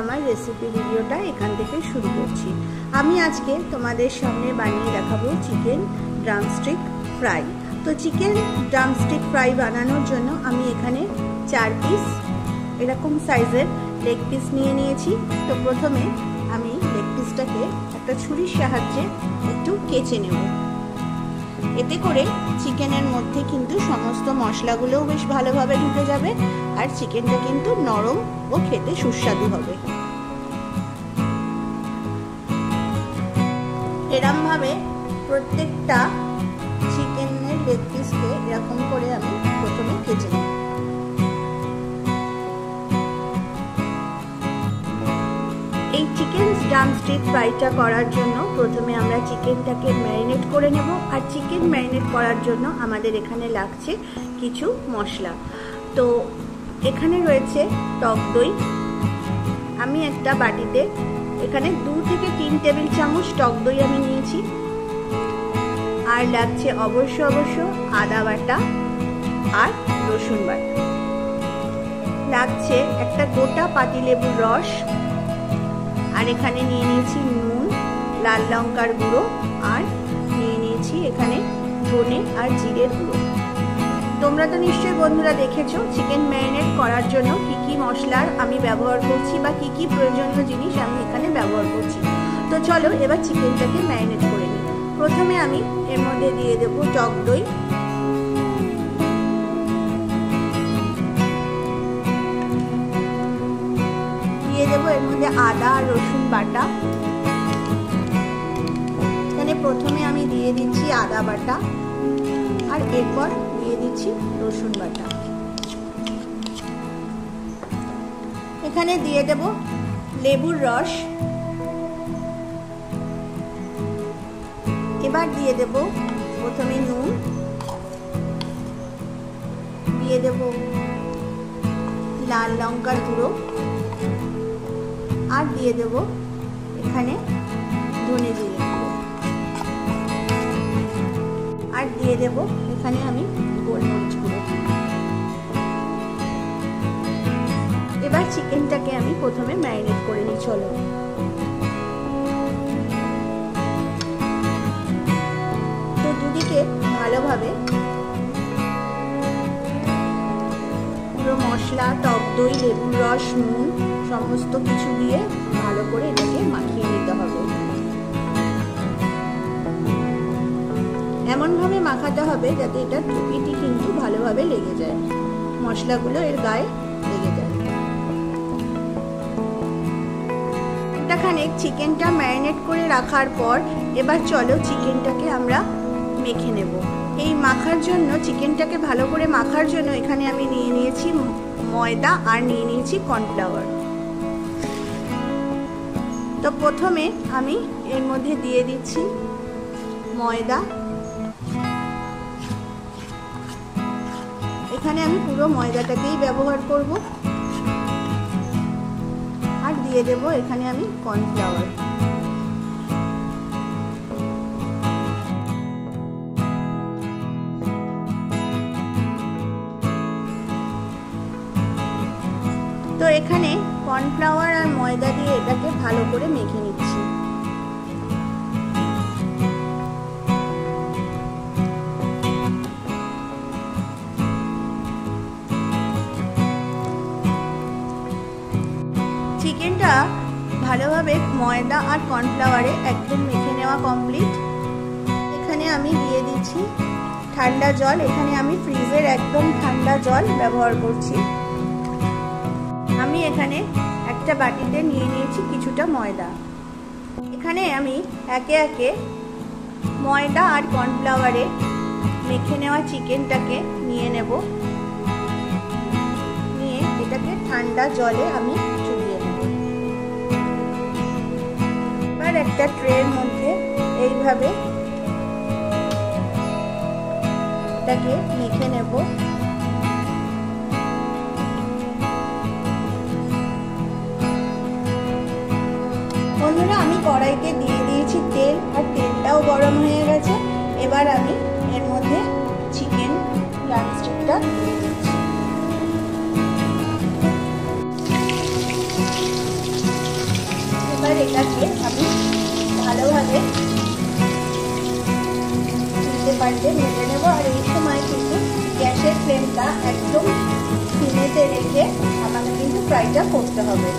আমার রেসিপি ভিডিওটা এখান থেকে শুরু করছি। আমি আজকে তোমাদের সামনে বানিয়ে দেখাবো চিকেন ড্রামস্টিক ফ্রাই। তো চিকেন ড্রামস্টিক ফ্রাই বানানোর জন্য আমি এখানে 4 পিস এরকম সাইজের লেগ পিস নিয়ে নিয়েছি। তো প্রথমে আমি লেগ পিসটাকে একটা ছুরির সাহায্যে একটু কেচে নেব। এতে করে চিকেনের মধ্যে কিন্তু সমস্ত মশলাগুলোও বেশ ভালোভাবে ঢুকে যাবে আর চিকেনটা কিন্তু নরম ও খেতে সুস্বাদু হবে। এরকমভাবে প্রত্যেকটা চিকেনের লেগ পিসকে এরকম করে আমি প্রথমে কেচে নেব। এই চিকেন ড্রামস্টিক ফ্রাইটা করার জন্য প্রথমে আমরা চিকেনটাকে ম্যারিনেট করে নেব। আর চিকেন ম্যারিনেট করার জন্য আমাদের এখানে লাগছে কিছু মশলা। তো এখানে রয়েছে টক দই। আমি একটা বাটিতে এখানে 2 থেকে 3 টেবিল চামচ টক দই আমি নিয়েছি। আর লাগছে অবশ্য আদা বাটা আর রসুন বাটা। লাগছে একটা গোটা পাতিলেবুর রস। আর এখানে নিয়ে নিয়েছি নুন, লাল লঙ্কার গুঁড়ো আর নিয়ে নিয়েছি এখানে ধনে আর জিরের গুঁড়ো। তোমরা তো নিশ্চয়ই বন্ধুরা দেখেছো চিকেন ম্যারিনেট করার জন্য কি কি মশলার আমি ব্যবহার করছি বা কি কি প্রয়োজনীয় জিনিস আমি এখানে ব্যবহার করছি। তো চলো এবার চিকেনটাকে ম্যারিনেট করে নিই। প্রথমে আমি এর মধ্যে দিয়ে দেব টক দই, দিয়ে দেবো এর মধ্যে আদা আর রসুন বাটা। এখানে প্রথমে আমি দিয়ে দিচ্ছি আদা বাটা আর এরপর দিয়ে দিচ্ছি রসুন বাটা। এখানে দিয়ে দেব লেবুর রস। এবার দিয়ে দেব প্রথমে নুন, দিয়ে দেব লাল লঙ্কার গুঁড়ো আর দিয়ে দেব এখানে ধনে জিরে গুঁড়ো আর দিয়ে দেব এখানে আমি গোলমরিচ গুঁড়ো। এবার চিকেনটাকে আমি প্রথমে ম্যারিনেট করে নিই। চলো তো দুদিকে ভালোভাবে পুরো মশলা, টক দই, লেবুর রস, নুন সমস্ত কিছু দিয়ে ভালো করে এটাকে মাখিয়ে নিতে হবে। এমন ভাবে মাখাতে হবে যাতে এটা টুপিটি কিন্তু ভালোভাবে লেগে যায়, মশলাগুলো এর গায়ে লেগে যায়। খানিক চিকেনটা ম্যারিনেট করে রাখার পর এবার চলো চিকেনটাকে আমরা মেখে নেব। এই মাখার জন্য চিকেনটাকে ভালো করে মাখার জন্য এখানে আমি নিয়ে নিয়েছি ময়দা আর নিয়ে নিয়েছি কর্নফ্লাওয়ার। তো প্রথমে আমি এর মধ্যে দিয়ে দিচ্ছি ময়দা। এখানে আমি পুরো ময়দাটাকেই ব্যবহার করব। আর দিয়ে দেব এখানে আমি কর্নফ্লাওয়ার। তো এখানে কর্নফ্লাওয়ার আর ময়দা দিয়ে এটাকে ভালো করে মেখে নিচ্ছি। চিকেনটা ভালোভাবে ময়দা আর কর্নফ্লাওয়ারে একদম মেখে নেওয়া কমপ্লিট। এখানে আমি দিয়ে দিচ্ছি ঠান্ডা জল। এখানে আমি ফ্রিজের একদম ঠান্ডা জল ব্যবহার করছি। আমি এখানে একটা বাটিতে নিয়ে নিয়েছি কিছুটা ময়দা। এখানে আমি একে একে ময়দা আর কর্নফ্লাওয়ারে মেখে নেওয়া চিকেনটাকে নিয়ে নেব। নিয়ে এটাকে ঠান্ডা জলে আমি চুবিয়ে নেব। এবার একটা ট্রের মধ্যে এইভাবে এটাকে মেখে নেব। বন্ধুরা আমি কড়াইতে দিয়ে দিয়েছি তেল আর তেলটাও গরম হয়ে গেছে। এবার আমি এর মধ্যে চিকেন ড্রামস্টিকটা দিয়ে দিচ্ছি। পাল্টে ভেজে নেবো। আর এই সময় কিন্তু গ্যাসের ফ্লেমটা একদম সিমেতে রেখে আমাকে কিন্তু ফ্রাইটা করতে হবে।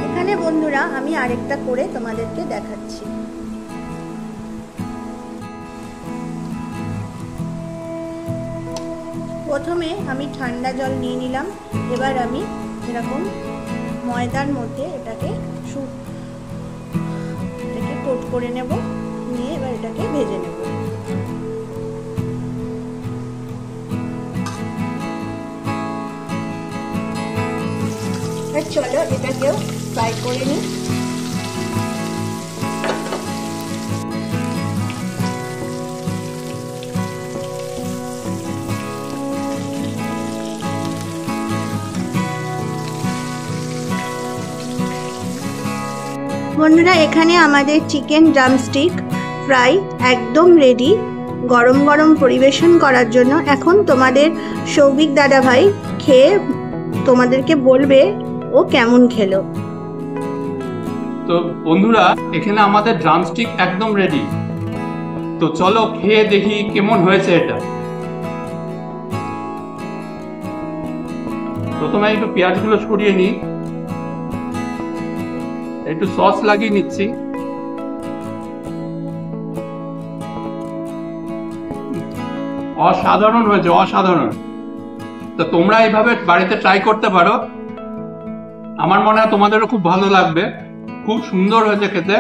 এখানে বন্ধুরা আমি আরেকটা করে তোমাদেরকে দেখাচ্ছি। প্রথমে আমি ঠান্ডা জল নিয়ে নিলাম। এবার আমি এরকম ময়দার মধ্যে এটাকে কোট করে নেব, নিয়ে এবার এটাকে ভেজে নেব। চলো এটাকেও ফ্রাই করে নিই। বন্ধুরা এখানে আমাদের চিকেন ড্রামস্টিক ফ্রাই একদম রেডি গরম গরম পরিবেশন করার জন্য। এখন তোমাদের সৌভিক দাদা ভাই খেয়ে তোমাদেরকে বলবে ও কেমন খেলো। তো বন্ধুরা এখানে আমাদের ড্রামস্টিক একদম রেডি। তো চলো খেয়ে দেখি কেমন হয়েছে এটা। প্রথমে একটু পেঁয়াজগুলো সরিয়ে নিই, একটু সস লাগিয়ে নিচ্ছি। অসাধারণ হয়েছে, অসাধারণ। তো তোমরা এইভাবে বাড়িতে ট্রাই করতে পারো, আমার মনে হয় তোমাদেরও খুব ভালো লাগবে। খুব সুন্দর হয়েছে খেতে।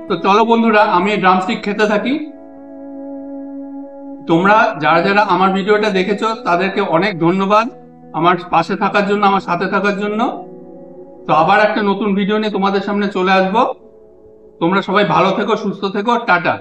তো চলো বন্ধুরা আমি ড্রামস্টিক খেতে থাকি। তোমরা যারা যারা আমার ভিডিওটা দেখেছো তাদেরকে অনেক ধন্যবাদ আমার পাশে থাকার জন্য, আমার সাথে থাকার জন্য। তো আবার একটা নতুন ভিডিও নিয়ে তোমাদের সামনে চলে আসবো। তোমরা সবাই ভালো থেকো, সুস্থ থেকো, টাটা।